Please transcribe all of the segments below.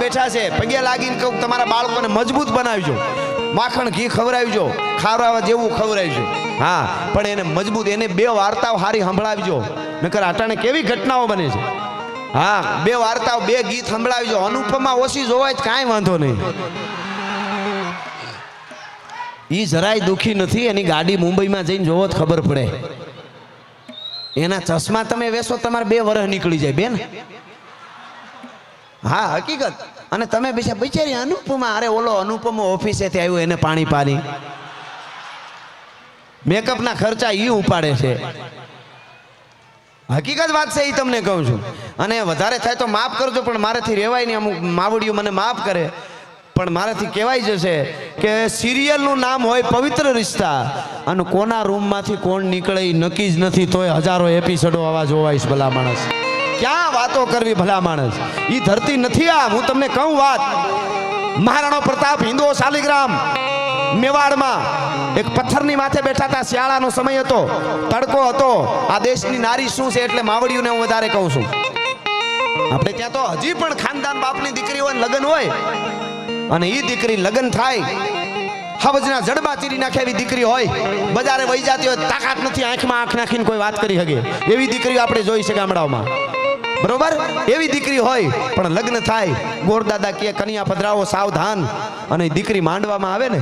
બેઠા છે, પગે લાગીને કહું તમારા બાળકોને મજબૂત બનાવજો, માખણ ઘી ખવડાવજો, ખાવડાવવા જેવું ખવડાવજો. હા, પણ એને મજબૂત, એને બે વાર્તાઓ હારી સંભળાવજો, નકર અટાણે કેવી ઘટનાઓ બને છે. હા, બે વાર્તાઓ, બે ગીત સંભળાવજો. અનુપમા ઓછી જોવાય તો કાંઈ વાંધો નહીં. ઈ જરાય દુખી નથી, એની ગાડી મુંબઈમાં જઈને જોવો તો ખબર પડે. એના ચશ્મા તમે વેસો તમારે 2 વર્ષ નીકળી જાય બેન. હા, હકીકત. અને તમે બિચારી અનુપમા, અરે ઓલો અનુપમો ઓફિસેથી આવ્યો, એને પાણી મેકઅપના ખર્ચા ઈ ઉપાડે છે. હકીકત વાત છે, એ તમને કહું છું. અને વધારે થાય તો માફ કરજો, પણ મારાથી રહેવાય નહીં. અમુક માવડીઓ મને માફ કરે, પણ મારાથી કહેવાય જશે કે સિરિયલનું નામ હોય પવિત્ર રિશ્તા, અને કોના રૂમમાંથી કોણ નીકળે એ નક્કી જ નથી, તોય હજારો એપિસોડો આવા જોવાઈશ. ભલા માણસ, ક્યાં વાતો કરવી ભલા માણસ. એ ધરતી નથી આ. હું તમને કહું વાત, મહારાણો પ્રતાપ હિન્દુ શાલિગ્રામ મેવાડમાં એક પથ્થરની માથે બેઠા હતા. શિયાળાનો સમય હતો, તડકો હતો. આ દેશની નારી શું છે એટલે માવડીઓને હું વધારે કહું છું. આપણે ત્યાં તો હજી પણ ખાનદાન બાપની દીકરી હોય, લગ્ન હોય, અને એ દીકરી લગ્ન થાય, હવજના જડબા ચીરી નાખે એવી દીકરી હોય, બજારે વહી જતી હોય, તાકાત નથી આંખમાં આંખ નાખીને કોઈ વાત કરી શકે એવી દીકરીઓ આપણે જોઈ છે ગામડાઓમાં. બરોબર, એવી દીકરી હોય, પણ લગ્ન થાય, ગોરદાદા કે કન્યા પધરાવો સાવધાન, અને દીકરી માંડવામાં આવે ને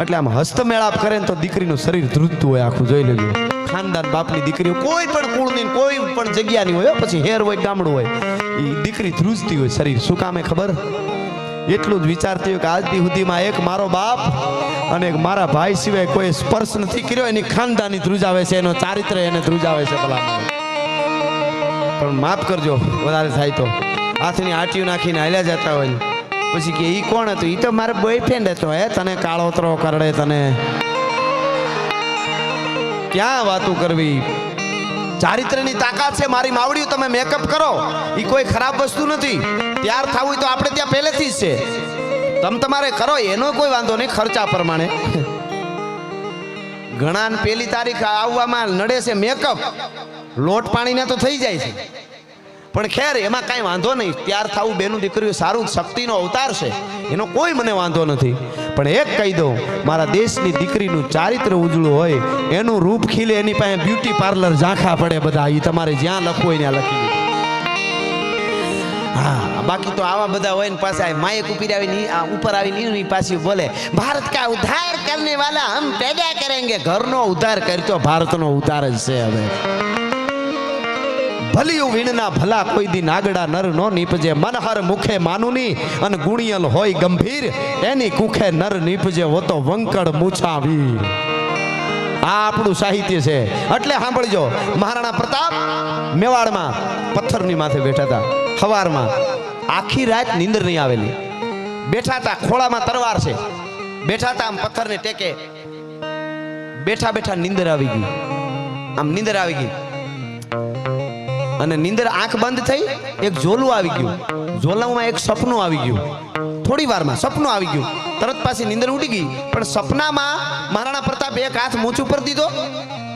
એટલે આમ હસ્તમેળાપ કરે ને તો દીકરીનું શરીર ધ્રુજતું હોય, આખું જોઈ લેજો. ખાનદાન બાપની દીકરીઓ કોઈ પણ કુળની, કોઈ પણ જગ્યાની હોય, પછી હેર હોય, ગામડું હોય, એ દીકરી ધ્રુજતી હોય શરીર. શું કામે ખબર? એટલું જ વિચારતી હોય કે આજથી સુધીમાં એક મારો બાપ અને એક મારા ભાઈ સિવાય કોઈ સ્પર્શ નથી કર્યો. એની ખાનદાની ધ્રુજાવે છે, એનો ચારિત્ર એને ધ્રુજાવે છે. ભલા પણ માફ કરજો, વધારે થાય તો હાથની આટીઓ નાખીને હાલ્યા જતા હોય, પછી કે ઈ કોણ હતું? ઈ તો મારો બોયફ્રેન્ડ હતો. હે, તને કાળોતરો કરડે, તને ક્યાં વાતું કરવી? ચારિત્રની તાકાત છે મારી માવડીઓ. તમે મેકઅપ કરો, એ કોઈ ખરાબ વસ્તુ નથી. તૈયાર થવું તો આપણે ત્યાં પહેલેથી જ છે. તમે તમારે કરો, એનો કોઈ વાંધો નહીં, ખર્ચા પ્રમાણે. ઘણા પહેલી તારીખ આવવામાં નડે છે મેકઅપ, લોટ પાણીના તો થઈ જાય છે, પણ ખેર એમાં કાંઈ વાંધો નહીં. તૈયાર થવું બેનું દીકરીઓ સારું, શક્તિનો અવતાર છે, એનો કોઈ મને વાંધો નથી. પણ એક કહી દઉં, મારા દેશની દીકરીનું ચારિત્ર ઉજળું હોય, એનું રૂપ ખીલે, એની પાસે બ્યુટી પાર્લર ઝાંખા પડે બધા. એ તમારે જ્યાં લખવું હોય ત્યાં લખી દે. હા, બાકી તો આવા બધા હોય ને પાસે માયક ઉપર આવીને પાછી બોલે, ભારત કા ઉદ્ધાર કરને વાલા હમ પેદા કરેંગે. ઘરનો ઉદ્ધાર કરતો ભારતનો ઉદ્ધાર જ છે. હવે ભલિયું વીણના ભલા કોઈ દી નાગડા નર નો નીપજે. મનહર મુખે માનુની અને ગુણિયલ હોય ગંભીર, એની કુખે નર નીપજે હોતો વંકડ મૂછા વીર. આ આપણું સાહિત્ય છે. એટલે સાંભળજો, મહારાણા પ્રતાપ મેવાડમાં પથ્થરની માથે બેઠા હતા. સવારમાં આખી રાત નીંદર નહીં આવેલી. બેઠા હતા, ખોળામાં તરવાર છે, બેઠા હતા આમ પથ્થરને ટેકે. બેઠા બેઠા નીંદર આવી ગઈ. આમ નીંદર આવી ગઈ, અને નીંદર આંખ બંધ થઈ, એક ઝોલું આવી ગયું. ઝોલામાં એક સપનું આવી ગયું. થોડી વારમાં સપનું આવી ગયું, તરત પાછી નીંદર ઉડી ગઈ. પણ સપનામાં મહારાણા પ્રતાપ એક હાથ મૂછ ઉપર દીધો,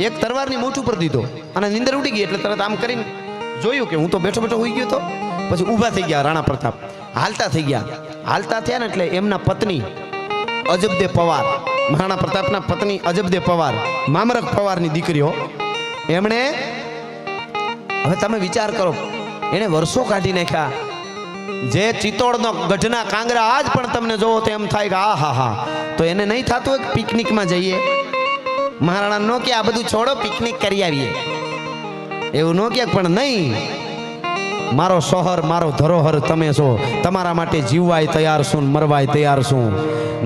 એક તરવારની મૂછ ઉપર દીધો, અને નીંદર ઉડી ગઈ. એટલે તરત આમ કરીને જોયું કે હું તો બેઠો બેઠો હોઈ ગયો તો. પછી ઊભા થઈ ગયા રાણા પ્રતાપ, હાલતા થઈ ગયા. હાલતા થયા ને એટલે એમના પત્ની અજબદે પવાર, મહારાણા પ્રતાપના પત્ની અજબદે પવાર, મામરક પવારની દીકરીઓ, એમણે, હવે તમે વિચાર કરો, એને વર્ષો કાઢી નાખ્યા. જે ચિત્તોડનો ગઢના કાંગરા આજ પણ તમને જોવો તો એમ થાય કે આ હા હા. તો એને નહીં થતું એક પિકનિકમાં જઈએ? મહારાણા નો કે આ બધું છોડો, પિકનિક કરી આવીએ, એવું નો કે. પણ નહીં, મારો શોહર, મારો ધરોહર તમે છો, તમારા માટે જીવવાય તૈયાર છું, મરવાય તૈયાર છું.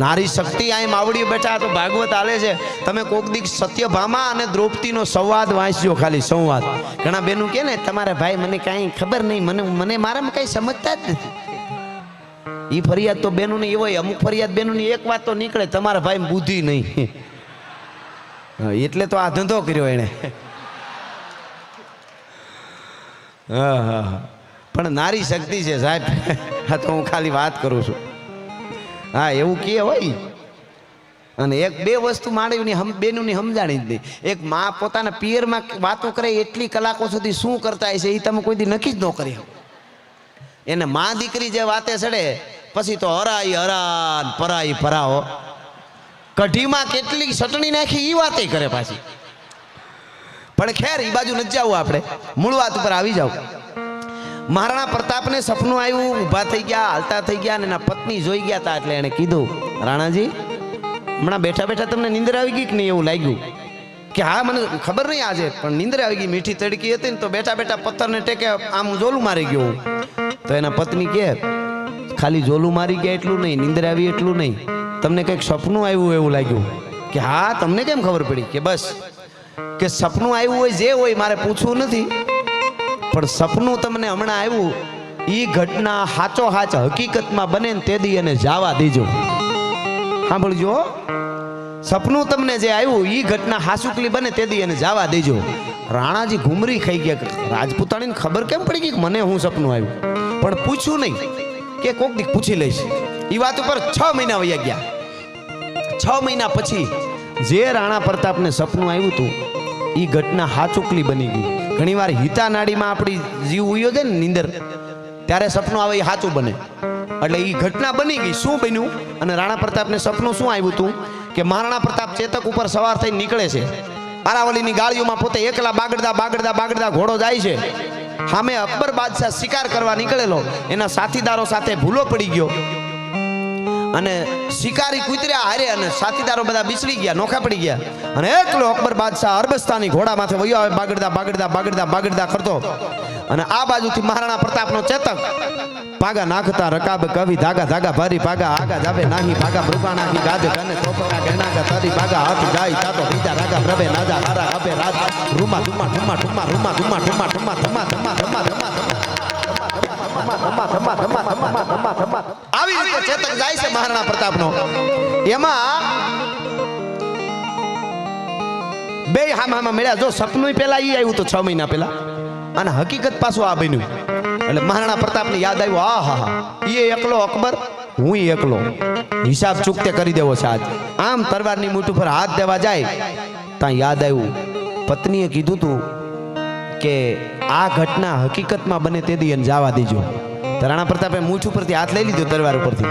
નારી શક્તિ આ માવડીઓ બેઠા તો ભાગવત હાલે છે. તમે કોક દીક સત્યભામા અને દ્રૌપદીનો સંવાદ વાંચજો, ખાલી સંવાદ. ઘણા બેનું કે ને તમારા ભાઈ મને કાંઈ ખબર નહીં, મને મારામાં કઈ સમજતા જ નથી. એ ફરિયાદ તો બેનું ની હોય. અમુક ફરિયાદ બેનું ની એક વાત તો નીકળે, તમારા ભાઈ બુદ્ધિ નહીં, એટલે તો આ ધંધો કર્યો એને. પણ નારી શક્તિ છે સાહેબ. હા, તો હું ખાલી વાત કરું છું. હા, એવું કે હોય. અને એક બે વસ્તુ માણ્યુંની બેનુંની સમજાણી જ નહીં. એક માં પોતાના પિયરમાં વાતો કરે એટલી કલાકો સુધી શું કરતા હશે એ તમે કોઈ દી નક્કી જ ન કરી શકો. એને માં દીકરી જે વાતે ચડે પછી તો હરાઈ હરાન પરાઈ પરાઓ કઢીમાં કેટલી ચટણી નાખી એ વાતે કરે પાછી. પણ ખેર એ બાજુ નથી જવું, આપણે મૂળ વાત ઉપર આવી જાવ. મહારાણા પ્રતાપને સપનું આવ્યું, ઊભા થઈ ગયા, હાલતા થઈ ગયા, અને એના પત્ની જોઈ ગયા હતા. એટલે એને કીધું, રાણાજી હમણાં બેઠા બેઠા તમને નીંદર આવી ગઈ કે નહીં એવું લાગ્યું? કે હા મને ખબર નહીં આજે, પણ નીંદર આવી ગઈ, મીઠી તડકી હતી ને તો બેઠા બેઠા પથ્થરને ટેકે આમ જોલું મારી ગયું. તો એના પત્ની કે ખાલી જોલું મારી ગયા એટલું નહીં, નીંદર આવી એટલું નહીં, તમને કંઈક સપનું આવ્યું એવું લાગ્યું? કે હા, તમને કેમ ખબર પડી? કે બસ કે સપનું આવ્યું હોય જે હોય મારે પૂછવું નથી, પણ સપનું તમને હમણાં આવ્યું એ ઘટના હાચો હાચ હકીકતમાં બને ને તે દી એને જવા દેજો. સાંભળજો, સપનું તમને જે આવ્યું એ ઘટના હાસુકલી બને તે દી એને જવા દેજો. રાણાજી ઘુમરી ખાઈ ગયા. રાજપૂતાણીને ખબર કેમ પડી ગઈ મને હું સપનું આવ્યું? પણ પૂછ્યું નહીં કે કોક દી પૂછી લઈશ. એ વાત ઉપર 6 મહિના વયા ગયા. 6 મહિના પછી જે રાણા પ્રતાપને સપનું આવ્યું હતું એ ઘટના હાચુકલી બની ગઈ. ઘણીવાર હિતા નાડીમાં આપણી જીવ ઉયો છે ને નીંદર, ત્યારે સપનું આવે એ સાચું બને. એટલે એ ઘટના બની ગઈ. શું બન્યું? અને રાણા પ્રતાપને સપનું શું આવ્યું હતું કે મહારાણા પ્રતાપ ચેતક ઉપર સવાર થઈને નીકળે છે. અરાવલીની ગાળીઓમાં પોતે એકલા બાગડતા બાગડતા બાગડતા ઘોડો જાય છે. સામે અકબર બાદશાહ શિકાર કરવા નીકળેલો, એના સાથીદારો સાથે ભૂલો પડી ગયો અને શિકારી કૂતર્યા હારે અને સાથીદારો બધા બિસરી ગયા, નોખા પડી ગયા. અને એકલો અકબર બાદશાહ અરબસ્તાની ઘોડા માથે વયો આવે, બાગડતા બાગડતા બાગડતા બાગડતા કરતો. અને આ બાજુથી મહારાણા પ્રતાપનો ચેતક પાગા નાખતા રકાબ કવિ ધાગા ધાગા ભારી પાગા આગા જાવે નાહી ભાગા મૃગા નાખી ગાજ કને તોપરા ગણાગા તારી પાગા હાથ જાય તાતો બીજા રાગા પ્રભે નાજા હારા અબે રાજ રૂમા ધુમા ઠુમા ઠુમા રૂમા ધુમા ઠુમા ઠુમા ધમા ધમા ધમા ધમા. આવી રીતે ચેતક જાય છે મહારાણા પ્રતાપનો. એમાં બે હામાં મળ્યા. જો સપનું પેલા ઈ આવ્યું તો 6 મહિના પહેલા, અને હકીકત પાછું આ બન્યું. એટલે મહારાણા પ્રતાપને યાદ આવ્યું, આ હા હા એ એકલો અકબર, હું એકલો, હિસાબ ચૂકતે કરી દેવો છે આજ. આમ તરવારની મૂઠ ઉપર હાથ દેવા જાય ત્યાં યાદ આવ્યું, પત્નીએ કીધું તું કે આ ઘટના હકીકતમાં બને તે દી એને જવા દેજો. રાણા પ્રતાપે મૂઠ ઉપરથી હાથ લઈ લીધો તરવાર ઉપરથી.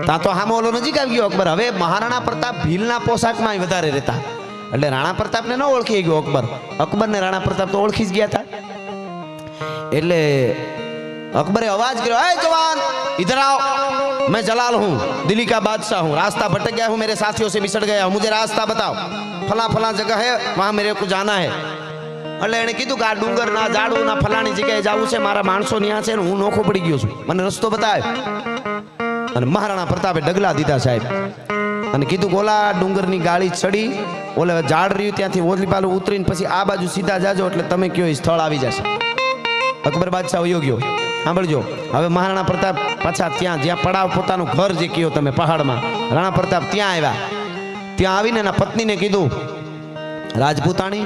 ત્યાં તો હામો ઓલો નજીક આવી ગયો અકબર. હવે મહારાણા પ્રતાપ ભીલના પોશાકમાં વધારે રહેતા, એટલે રાણા પ્રતાપને ન ઓળખી ગયો અકબર. અકબરને રાણા પ્રતાપ તો ઓળખી જ ગયા હતા. એટલે अकबरे आवाज करो, ऐ जवान इधर आओ, मैं जलाल हूँ, दिल्ली का बादशाह हूँ, रास्ता भटक गया हूँ, मेरे साथियों से बिछड़ गया हूँ, मुझे रास्ता बताओ, फला फला जगह है वहाँ मेरे को जाना है. એટલે એને કીધું કે આ ડુંગર ના ઝાડુ ના ફલાણી જગ્યાએ જાવું છે, મારા માણસો ન્યા છે ને હું નોખો પડી ગયો છું, મને રસ્તો બતાવ. અને મહારાણા પ્રતાપે ડગલા દીધા સાહેબ, અને કીધું ગોલા ડુંગરની ગાળી ચડી ઓલે ઝાડ રહ્યું ત્યાંથી ઓલી પાલું ઉતરીને પછી આ બાજુ સીધા જાજો એટલે તમે કયો એ સ્થળ આવી જશે. અકબર બાદશાહ વયો ગયો. સાંભળજો, હવે મહારાણા પ્રતાપ પાછા ત્યાં જ્યાં પડાવ પોતાનું ઘર જે કયો તમે પહાડમાં, રાણા પ્રતાપ ત્યાં આવ્યા. ત્યાં આવીને એના પત્નીને કીધું, રાજપૂતાણી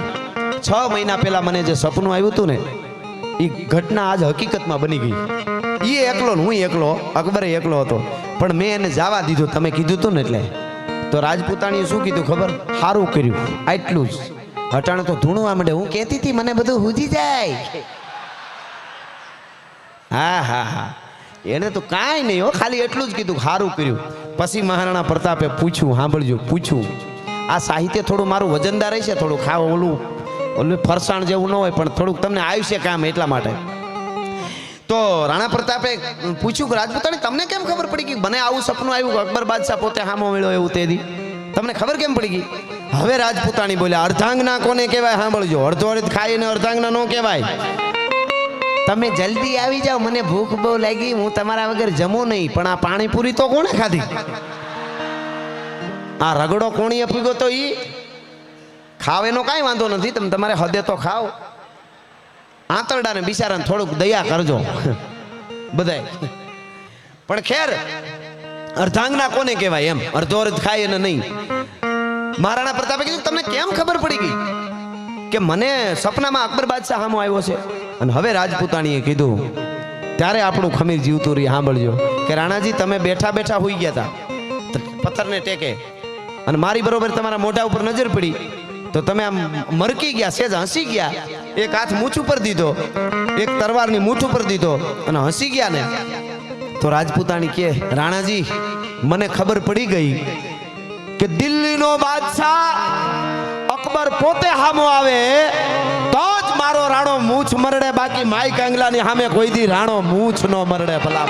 6 મહિના પહેલા મને જે સપનું આવ્યું હતું ને એ ઘટના આજ હકીકતમાં બની ગઈ. એ એકલો ને હું એકલો, અકબરે એકલો હતો, પણ મેં એને જવા દીધું તમે કીધું હતું ને એટલે. તો રાજપૂતાણીએ શું કીધું ખબર? સારું કર્યું, આટલું જ. હટાણે તો ધૂણવા માંડે, હું કહેતી હતી મને બધું હુજી જાય. હા હા હા, એને તો કાંઈ નહીં હો, ખાલી એટલું જ કીધું, સારું કર્યું. પછી મહારાણા પ્રતાપે પૂછ્યું, સાંભળજો, પૂછ્યું, આ સાહિત્ય થોડું મારું વજનદાર હશે, થોડું ખાવ ઓલું ફરસાણ જેવું ન હોય, પણ થોડુંક તમને આયુષ્ય કામ એટલા માટે. તો રાણા પ્રતાપે પૂછ્યું કે રાજપૂતાણી તમને કેમ ખબર પડી ગઈ મને આવું સપનું આવ્યું કે અકબર બાદશાહ પોતે હામો મળ્યો એવું તે દી તમને ખબર કેમ પડી ગઈ? હવે રાજપૂતાણી બોલ્યા, અર્ધાંગના કોને કહેવાય? સાંભળજો, અડધો અડધ ખાઈને અર્ધાંગના ન કહેવાય. તમે જલ્દી આવી જાઓ, મને ભૂખ બહુ લાગી, હું તમારા વગર જમું નહીં. પણ આ પાણીપુરી તો કોણે ખાધી? આ રગડો કોણીએ પીગો તો ઈ ખાવ એનો કાંઈ વાંધો નથી, તમે તમારે હદે તો ખાઓ. આંતરડાને બિચારાને થોડુંક દયા કરજો બધાય. પણ ખેર, અર્ધાંગના કોને કહેવાય એમ, અડધો અડધ ખાય એને નહીં. મહારાણા પ્રતાપે કીધું તમને કેમ ખબર પડી ગઈ કે મને સપનામાં અકબર બાદશાહ સામો આવ્યો છે? અને હવે રાજપૂતાણીએ કીધું, ત્યારે આપણું ખમીર જીવતું રહી. સાંભળજો કે રાણાજી તમે બેઠા બેઠા હોઈ ગયા હતા પથ્થરને ટેકે, અને મારી બરોબર તમારા મોઢા ઉપર નજર પડી, તો તમે આમ મરકી ગયા, સેજ હસી ગયા, એક હાથ મૂછ ઉપર દીધો, એક તરવારની મૂઠ ઉપર દીધો અને હસી ગયા ને, તો રાજપૂતાણી કે રાણાજી મને ખબર પડી ગઈ કે દિલ્હીનો બાદશાહ અકબર પોતે હામો આવે તો જ મારો રાણો મૂછ મરડે, બાકી માઈ કાંગલાની સામે કોઈ દી રાણો મૂછ નો મરડે. ભલા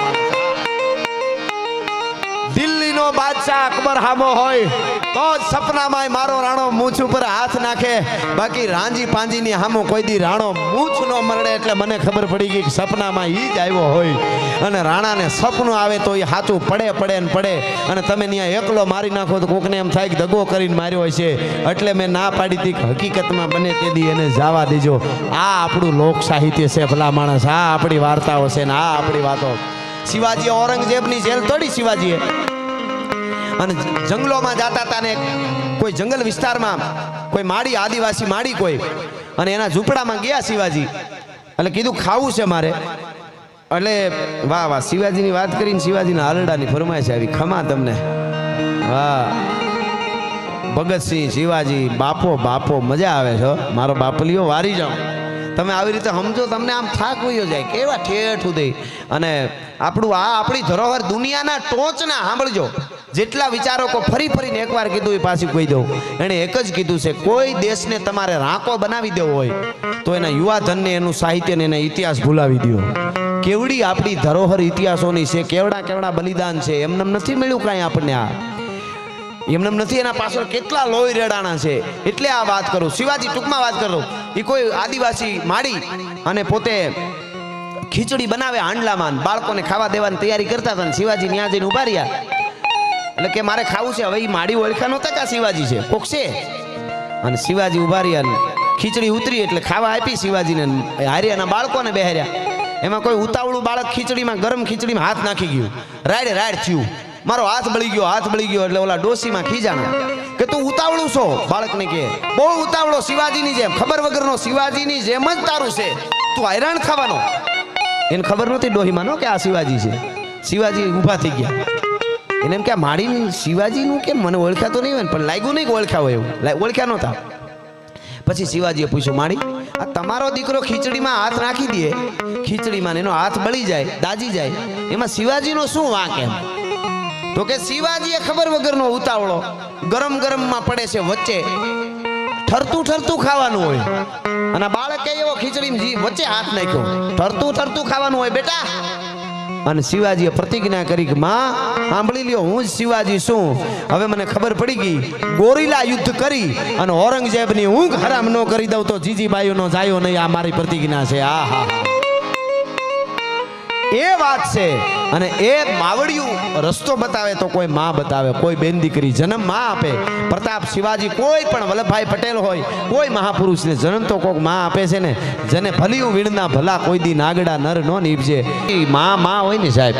દિલ્હીનો બાદશાહ અકબર હામો હોય તો જ સપનામાં મારો રાણો મૂછ ઉપર હાથ નાખે, બાકી રાંજી પાંજીની હામો કોઈ દી રાણો મૂછ નો મરડે. એટલે મને ખબર પડી ગઈ કે સપનામાં ઈ જ આવ્યો હોય અને રાણાને સપનું આવે તો એ સાચું પડે ને પડે, અને તમે ત્યાં એકલો મારી નાખો તો કોકને એમ થાય કે દગો કરીને માર્યો હોય છે. એટલે મેં ના પાડી હતી કે હકીકતમાં બને તે દી એને જવા દેજો. આ આપણું લોક સાહિત્ય છે ભલા માણસ, આ આપણી વાર્તાઓ છે ને આ આપણી વાતો. શિવાજી ઔરંગઝેબની જેલ તોડી શિવાજીએ, અને જંગલોમાં જતા હતા ને કોઈ જંગલ વિસ્તારમાં કોઈ માડી, આદિવાસી માડી કોઈ, અને એના ઝૂંપડામાં ગયા શિવાજી. એટલે કીધું ખાવું છે મારે. એટલે વાહ વાહ, શિવાજીની વાત કરીને શિવાજીના હાલડાની ફરમાઈશ આવી, ખમા તમને. વાહ ભગતસિંહ, શિવાજી, બાપો બાપો, મજા આવે છે મારો બાપલીઓ, વારી જાઓ તમે આવી રીતે સમજો, તમને આમ થાક વયો જાય કેવા ઠેઠ સુધી. અને આપણું આ આપણી ધરોહર દુનિયાના ટોચના સાંભળજો, જેટલા વિચારકો ફરી ફરીને એકવાર કીધું એ પાછું કહી દઉં. એણે એક જ કીધું છે, કોઈ દેશને તમારે રાંકો બનાવી દેવો હોય તો એના યુવા ધનને, એનું સાહિત્ય ને એના ઇતિહાસ ભૂલાવી દો. કેવડી આપણી ધરોહર ઇતિહાસોની છે, કેવડા કેવડા બલિદાન છે, એમને નથી મળ્યું કાંઈ આપણને, આ એમને નથી, એના પાછળ કેટલા લોહી રેડાણા છે. એટલે આ વાત કરું. શિવાજી ટૂંકમાં વાત કરું, એ કોઈ આદિવાસી માડી અને પોતે ખીચડી બનાવે હાંડલામાં, બાળકોને ખાવા દેવાની તૈયારી કરતા હતા. શિવાજી ત્યાં જઈને ઉભા રહ્યા, એટલે કે મારે ખાવું છે. હવે એ માડી ઓળખા નહોતા કે શિવાજી છે, કોક છે. અને શિવાજી ઉભા રહ્યા, ખીચડી ઉતરી એટલે ખાવા આપી શિવાજીને, હાર્યાના બાળકોને બેહાર્યા. એમાં કોઈ ઉતાવળું બાળક ખીચડીમાં, ગરમ ખીચડીમાં હાથ નાખી ગયું, રાડ થયું, મારો હાથ બળી ગયો. એટલે ઓલા ડોસીમાં ખીજાણા કે તું ઉતાવળું છો, બાળકને કે બહુ ઉતાવળો, શિવાજીની જેમ, ખબર વગરનો, શિવાજીની જેમ જ તારું છે, તું હેરાન થવાનો. એને ખબર નહોતી ડોહીમાં કે આ શિવાજી છે. શિવાજી ઊભા થઈ ગયા, એને એમ કે માડી શિવાજીનું કેમ મને ઓળખાતો નહીં હોય ને, પણ લાગ્યું નહીં કે ઓળખ્યા હોય એવું, ઓળખ્યા નહોતા. પછી શિવાજીએ પૂછ્યું, માડી આ તમારો દીકરો ખીચડીમાં હાથ નાખી દે, ખીચડીમાં એનો હાથ બળી જાય, દાજી જાય, એમાં શિવાજીનો શું વાંક એમ? તો કે શિવાજીએ ખબર વગરનો ઉતાવળો, ગરમ ગરમમાં પડે છે વચ્ચે, ઠરતું ખાવાનું હોય, અને બાળકે એવો ખીચડી વચ્ચે હાથ નાખ્યો, ઠરતું ખાવાનું હોય બેટા. અને શિવાજીએ પ્રતિજ્ઞા કરી કે માં સાંભળી લ્યો, હું જ શિવાજી છું. હવે મને ખબર પડી ગઈ, ગોરીલા યુદ્ધ કરી અને ઔરંગઝેબની ઊંઘ હરામ ન કરી દઉં તો જીજીબાઈનો જાયો નહીં. આ મારી પ્રતિજ્ઞા છે. આ હા એ વાત છે. અને એ માવડિયું રસ્તો બતાવે તો કોઈ માં બતાવે, કોઈ બેન દીકરી જન્મ માં આપે. પ્રતાપ શિવાજી, કોઈ પણ વલ્લભભાઈ પટેલ હોય, કોઈ મહાપુરુષને જન્મ તો કોઈક માં આપે છે ને. જેને ભલિયું વીણના ભલા કોઈ દી નાગડા નર નો નીપજે. માં હોય ને સાહેબ,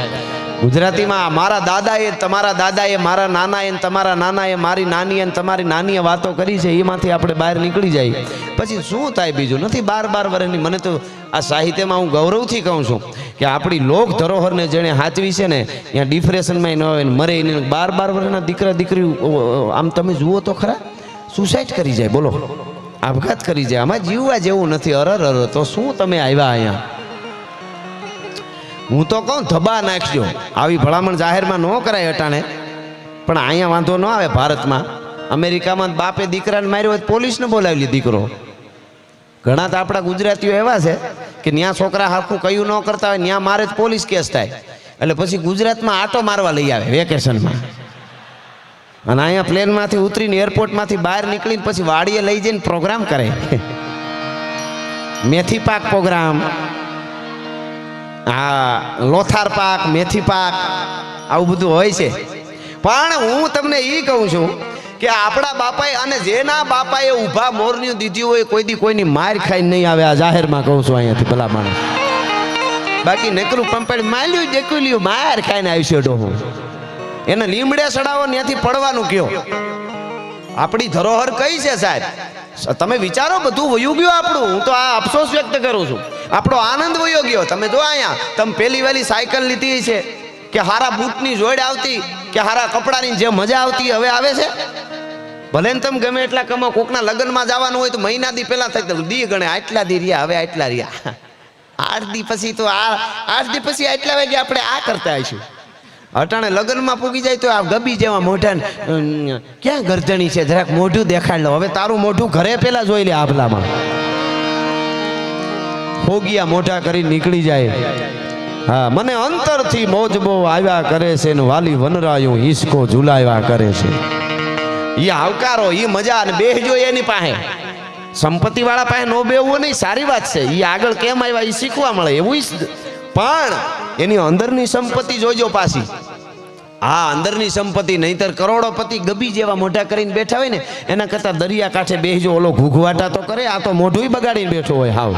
ગુજરાતીમાં મારા દાદાએ, તમારા દાદાએ, મારા નાનાએ, તમારા નાનાએ, મારી નાનીએ, તમારી નાનીએ વાતો કરી છે, એમાંથી આપણે બહાર નીકળી જાય પછી શું થાય બીજું નથી. 12 વર્ષની, મને તો આ સાહિત્યમાં હું ગૌરવથી કહું છું કે આપણી લોક ધરોહરને જેણે હાચવી છે ને, ત્યાં ડિપ્રેશનમાં ન હોય ને મરે. 12 વર્ષના દીકરા દીકરી આમ તમે જુઓ તો ખરા, સુસાઇડ કરી જાય, બોલો, આપઘાત કરી જાય. આમાં જીવવા જેવું નથી. અરર, તો શું તમે આવ્યા અહીંયા? હું તો કહું ધબા નાખજો, આવી ભલામણ જાહેરમાં ન કરાય અટાણે, પણ અહીંયા વાંધો ન આવે. ભારતમાં, અમેરિકામાં બાપે દીકરાને માર્યો હોય પોલીસને બોલાવી લી દીકરો. ઘણા તો આપણા ગુજરાતીઓ એવા છે કે ન્યા છોકરા હાખું કયું ન કરતા હોય, ન્યા મારે જ પોલીસ કેસ થાય. એટલે પછી ગુજરાતમાં આટો મારવા લઈ આવે વેકેશનમાં, અને અહીંયા પ્લેનમાંથી ઉતરીને એરપોર્ટમાંથી બહાર નીકળીને પછી વાડીએ લઈ જઈને પ્રોગ્રામ કરે, મેથી પાક પ્રોગ્રામ, હા લોથાર પાક, મેથી પાક, આવું બધું હોય છે. પણ હું તમને એ કહું છું કે આપણા બાપાએ, અને જેના બાપાએ ઊભા મોરની દીધી હોય, કોઈ દી કોઈની માર ખાઈને નહીં આવે. આ જાહેરમાં કહું છું અહીંયાથી ભલા માણસ. બાકી નકરું પંપાડી માલ્યું દેખુલ્યું માર ખાઈને આવી છે ડોહો. એને લીમડે ચડાવો, ત્યાંથી પડવાનું કયો. આપણી ધરોહર કઈ છે સાહેબ? તમે વિચારો, બધું વયું ગયું આપણું. હું તો આ અફસોસ વ્યક્ત કરું છું, આપણો આનંદ વયો ગયો. તમે જો અહીંયા તમે પેલી વેલી સાયકલ લીધી છે કે હારા બૂટની જોડ આવતી કે હારા કપડાની જે મજા આવતી હવે આવે છે? ભલે ને તમે ગમે એટલા કમાઓ, કોકના લગ્નમાં જવાનું હોય તો મહિના દી પહેલા થાય તો દી ગણે આટલા દી રહ્યા, હવે આટલા રહ્યા, 8 દી પછી તો 8 દી પછી આટલા વાગે આપણે આ કરતા આવીશું. અટાણે લગ્નમાં પૂગી જાય તો આ ગબી જેવા મોઢા ક્યાં ગરજણી છે, જરાક મોઢું દેખાડ લો. હવે તારું મોઢું ઘરે પેલા જોઈ લે, આભલામાં ફોગિયા મોઢા કરી નીકળી જાય. હા, મને અંતરથી મોજબો આવ્યા કરે છે ને વાલી વનરાયું હિસકો ઝુલાવ્યા કરે છે. એ આવકારો, એ મજા ને બેહજો એની પાસે. સંપત્તિ વાળા પાસે નો બેહવું નહીં, સારી વાત છે. એ આગળ કેમ આવ્યા એ શીખવા મળે એવું. પણ એની અંદરની સંપત્તિ જોજો પાછી. હા, અંદરની સંપત્તિ, નહીતર કરોડોપતિ ગબી જેવા મોઢા કરીને બેઠા હોય ને એના કરતા દરિયા કાંઠે બેહજો. ઓલો ઘૂઘવાટા તો કરે, આ તો મોઢું બગાડીને બેઠો હોય હાવ.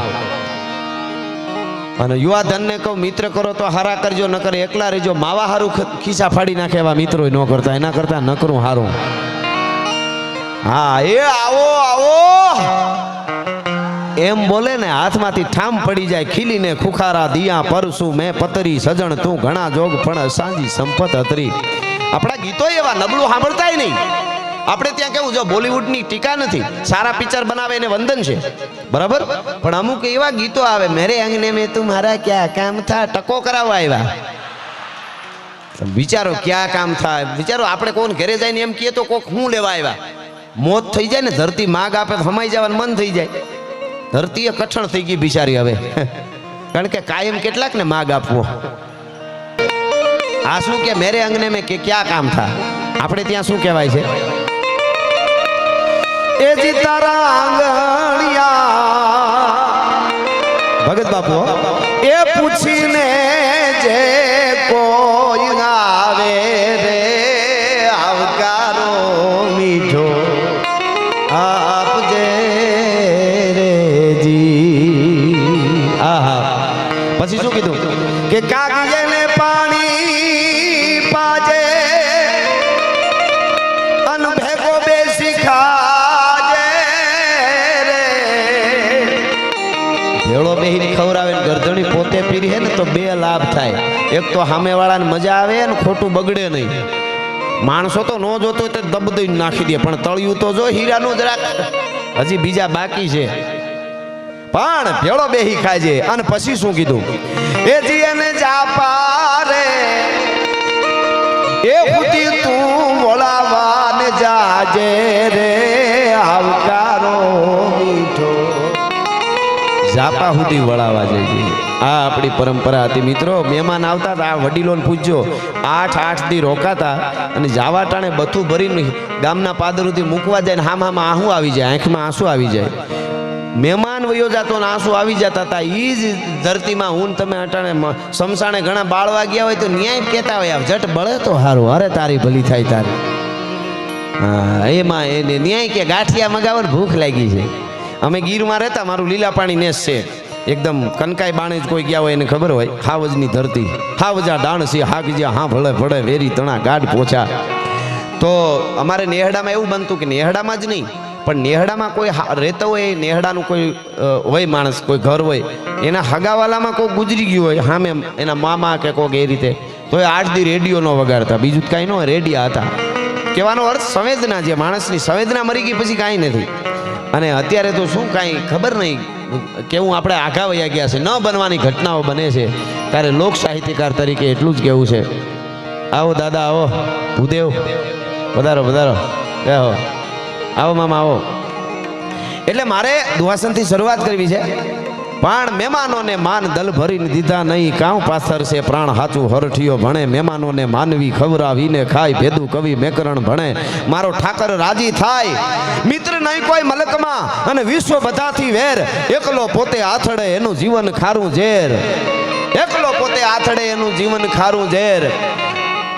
અને યુવા ધનને કહું મિત્ર કરો તો હારા કરજો, ન કરે એકલા રહેજો. માવા હારું ખિસ્સા ફાડી નાખે એવા મિત્રો ન કરતા, એના કરતા નકરું હારું. હા, એ આવો આવો એમ બોલે ને હાથમાંથી ઠામ પડી જાય. ખીલીને ખુખારા દિયા પરસું મેં પતરી સજણ તું ઘણા જોગ પણ સાંજી સંપત હતરી. આપણા ગીતો એવા નબળું સાંભળતાય નહીં. આપણે ત્યાં કેવું, જો બોલિવૂડની ટીકા નથી, સારા પિક્ચર બનાવે એને વંદન છે, બરાબર. પણ અમુક એવા ગીતો આવે, મેરે અંગને મેં તુમ્હારા ક્યાં કામ થા, ટકો કરાવવા આવ્યા. વિચારો ક્યાં કામ થાય, વિચારો. આપણે કોણ ઘરે જઈને એમ કહીએ તો કોક હું લેવા આવ્યા. મોત થઈ જાય ને, ધરતી માગ આપે તો હમાઈ જવાનું મન થઈ જાય. ધરતી એ કઠણ થઈ ગઈ બિચારી હવે, કારણ કે કાયમ કેટલાક ને માગ આપવો. આ શું કે મેરે અંગને મેં કે ક્યાં કામ થા, આપણે ત્યાં શું કહેવાય છે, એ જી તારા આંગણિયા. ભગત બાપુ એ પૂછીને જે કોઈ આવે રે આવકારો મીઠો આપજે રેજી. આહા, પછી શું કીધું કે કાગીને પાણી પાજે અન ભેગો બેસી ખાજે રે. ભેળો બેહીને ખવરાવે ને ગરદણી પોતે પીરી હે ને તો બે લાભ થાય. એક તો સામેવાળાને મજા આવે ને ખોટું બગડે નહીં. માણસો તો નો જોતો તો દબદઈ નાખી દે, પણ તળિયું તો જો હીરાનું જરાક હજી બીજા બાકી છે. પણ ભેળો બેહી ખાજે. અને પછી શું કીધું, એ જીને જાપા રે એ હુતી તું બોલાવાને જાજે રે આવકારો મીઠો. જાપા સુધી વળાવા જઈએ. આ આપણી પરંપરા હતી મિત્રો. મહેમાન આવતા હતા, વડીલોને પૂછજો, 8 દી રોકાતા અને જાવા ટાણે બધું ભરીને ગામના પાદરોથી મૂકવા જાય ને હામાં આંસુ આવી જાય, આંખમાં આંસુ આવી જાય. મહેમાન વયો જતો ને આંસુ આવી જતા હતા. એ જ ધરતીમાં હું તમે અટાણે સમસાણે ઘણા બાળવા ગયા હોય તો ન્યાય કહેતા હોય, જટ બળે તો સારું, અરે તારી ભલી થાય તારી. હા, એમાં એને ન્યાય કે ગાંઠિયા મગાવર ભૂખ લાગી છે. અમે ગીરમાં રહેતા, મારું લીલા પાણી નેસ છે એકદમ. કનકાઈ બાણે જ કોઈ ગયા હોય એને ખબર હોય, હાવજની ધરતી, હાવજા ડાણ છે, હાગજ્યા હા ભળે ભળે વેરી તણા ગાઢ પોછા. તો અમારે નેહડામાં એવું બનતું કે નેહડામાં જ નહીં પણ નેહડામાં કોઈ રહેતો હોય, નેહડાનું કોઈ હોય માણસ, કોઈ ઘર હોય, એના હગાવાલામાં કોઈ ગુજરી ગયું હોય સામે એના મામા કે કોઈક એ રીતે, તો એ 8 દી રેડિયો ન વગાડતા, બીજું કાંઈ ન હોય, રેડિયા હતા. કહેવાનો અર્થ સંવેદના છે. માણસની સંવેદના મરી ગઈ પછી કાંઈ નથી. અને અત્યારે તો શું કાંઈ ખબર નહીં કેવું આપણે આઘા વયા ગયા છે. ન બનવાની ઘટનાઓ બને છે. ત્યારે લોક સાહિત્યકાર તરીકે એટલું જ કહેવું છે. આવો દાદા, આવો ભૂદેવ, વધારો વધારો, આવો આવો મામા આવો. એટલે મારે દુહાસનથી શરૂઆત કરવી છે. પણ મહેમાનોને માન દલ ભરીને દીધા નહીં, કામ પાથર છે પ્રાણ હાચું હરઠિયો ભણે. મહેમાનોને માનવી ખવરાવીને ખાય, ભેદું કવિ મેકરણ ભણે. મારો ઠાકર રાજી થાય, મિત્ર નહીં કોઈ મલકમાં, અને વિશ્વ બધાથી વેર. એકલો પોતે આથડે એનું જીવન ખારું ઝેર. એકલો પોતે આથડે એનું જીવન ખારું ઝેર.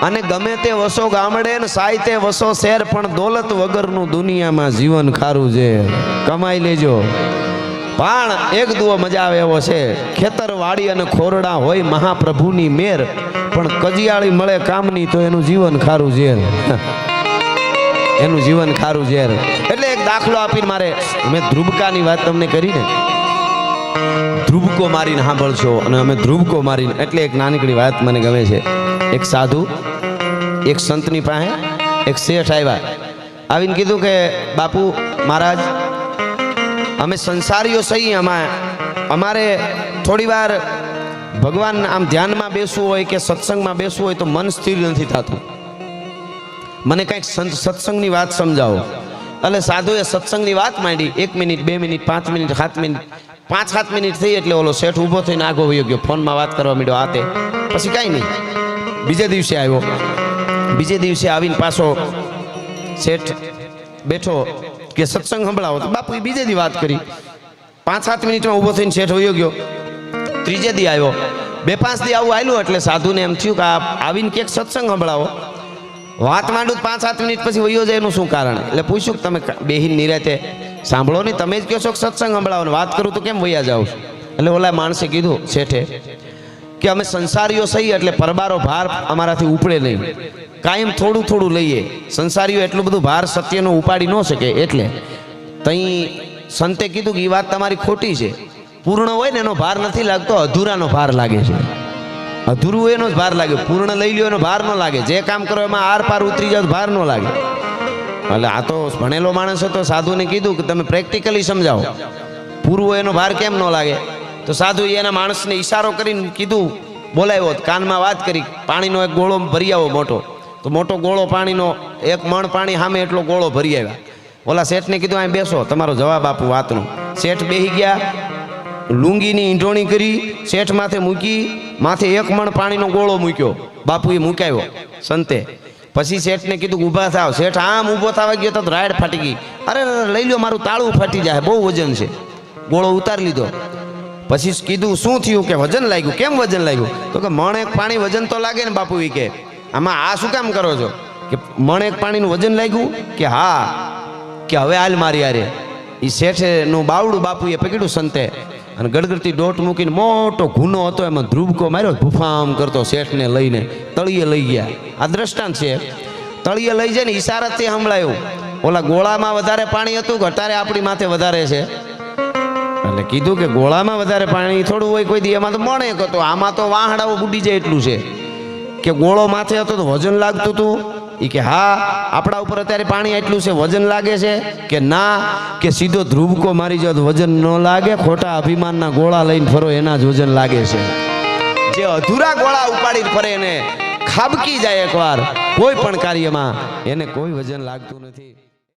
અને ગમે તે વસો ગામડે ને સાહિત્ય વસો શેર, પણ દોલત વગરનું દુનિયામાં જીવન ખારું ઝેર. કમાઈ લેજો. પણ એક દુઓ મજા આવે એવો છે, ખેતર વાડી અને ખોરડા હોય મહાપ્રભુની મેર, પણ કજિયાળી મળે કામની તો એનું જીવન ખારું ઝેર. એનું જીવન ખારું ઝેર. એટલે એક દાખલો આપીને મારે, મેં ધ્રુબકાની વાત તમને કરી ને, ધ્રુબકો મારીને સાંભળશો. અને અમે ધ્રુબકો મારીને, એટલે એક નાનકડી વાત મને ગમે છે. એક સાધુ એક સંતની પાસે એક શેઠ આવ્યા. આવીને કીધું કે બાપુ મહારાજ અમે સંસારીઓ સહી અમારે થોડી વાર ભગવાન આમ ધ્યાનમાં બેસવું હોય કે સત્સંગમાં બેસવું હોય તો મન સ્થિર નથી થતું, મને કંઈક સત્સંગની વાત સમજાવો. એટલે સાધુએ સત્સંગની વાત માંડી. 1 minute 2 minute 5 minute 7 minute 5-7 minute થઈ એટલે ઓલો શેઠ ઊભો થઈને આગો વયો ગયો, ફોનમાં વાત કરવા માંડ્યો. આ તે પછી કાંઈ નહીં. બીજે દિવસે આવ્યો. બીજે દિવસે આવીને પાછો શેઠ બેઠો કે સત્સંગ સંભળાવો. તો બાપુએ બીજે દી વાત કરી. 5-7 મિનિટમાં ઊભો થઈને શેઠ વયો ગયો. ત્રીજે દી આવ્યો. 2-5 દી આવું આવ્યું એટલે સાધુને એમ થયું કે આવીને ક્યાંક સત્સંગ સંભળાવો. વાત માંડું 5-7 મિનિટ પછી વયો જાય એનું શું કારણ? એટલે પૂછ્યું કે તમે બેહીન નિરાતે સાંભળો નહીં, તમે જ કહો છો કે સત્સંગ સંભળાવો, વાત કરું તો કેમ વયા જાવ? એટલે ઓલા માણસે કીધું શેઠે કે અમે સંસારીઓ સહી એટલે પરબારો ભાર અમારાથી ઉપડે નહીં, કાયમ થોડું થોડું લઈએ. સંસારીઓ એટલું બધું ભાર સત્યનો ઉપાડી ન શકે. એટલે તઈ સંતે કીધું કે એ વાત તમારી ખોટી છે. પૂર્ણ હોય ને એનો ભાર નથી લાગતો, અધૂરાનો ભાર લાગે છે. અધૂરું હોય એનો જ ભાર લાગે. પૂર્ણ લઈ લ્યો એનો ભાર ન લાગે. જે કામ કરો એમાં આર પાર ઉતરી જાવ ભાર ન લાગે. એટલે આ તો ભણેલો માણસ હતો. સાધુને કીધું કે તમે પ્રેક્ટિકલી સમજાવો, પૂરું હોય એનો ભાર કેમ ન લાગે? તો સાધુએ એના માણસને ઈશારો કરીને કીધું, બોલાવ્યો, કાનમાં વાત કરી, પાણીનો એક ગોળો ભરી આવો મોટો. તો મોટો ગોળો પાણીનો 1 મણ પાણી સામે એટલો ગોળો ભરી આવ્યા. ઓલા શેઠને કીધું અહીં બેસો, તમારો જવાબ આપું વાતનો. શેઠ બેસી ગયા, લુંગીની ઈંઢોણી કરી, શેઠ માથે મૂકી, માથે 1 મણ પાણીનો ગોળો મૂક્યો. બાપુએ મૂકાવ્યો સંતે. પછી શેઠને કીધું ઊભા થાવ. શેઠ આમ ઊભો થવા ગયો તો રાડ ફાટી ગઈ. અરે લઈ લો, મારું તાળું ફાટી જાય, બહુ વજન છે. ગોળો ઉતારી લીધો. પછી કીધું શું થયું? કે વજન લાગ્યું. કેમ વજન લાગ્યું? તો કે મણ 1 પાણી વજન તો લાગે ને બાપુ. એ કે આમાં આ શું કામ કરો છો? કે મણ 1 પાણીનું વજન લાગ્યું? કે હા. કે હવે હાલ મારી યારે. એ શેઠનું બાવડું બાપુએ પકડ્યું સંતે અને ગડગડતી ડોટ મૂકીને મોટો ગુનો હતો એમાં ધ્રુબકો માર્યો, ભૂફામ કરતો શેઠને લઈને તળિયે લઈ ગયા. આ દ્રષ્ટાંત છે. તળિયે લઈ જાય ને ઈશારાથી સંભળાયું, ઓલા ગોળામાં વધારે પાણી હતું કે અત્યારે આપણી માથે વધારે છે? એટલે કીધું કે ગોળામાં વધારે પાણી થોડું હોય કોઈ દી, એમાં તો મણ 1 હતો, આમાં તો વાહડાઓ બુડી જાય એટલું છે. કે ગોળો માથે હતો તો વજન લાગતું હતું? એ કે હા. આપણા ઉપર અત્યારે પાણી એટલું છે, વજન લાગે છે? કે ના. કે સીધો ધ્રુબકો મારી જાવ તો વજન ન લાગે, ખોટા અભિમાનના ગોળા લઈને ફરો એના જ વજન લાગે છે. જે અધૂરા ગોળા ઉપાડીને ફરે એને ખાબકી જાય એકવાર કોઈ પણ કાર્યમાં, એને કોઈ વજન લાગતું નથી.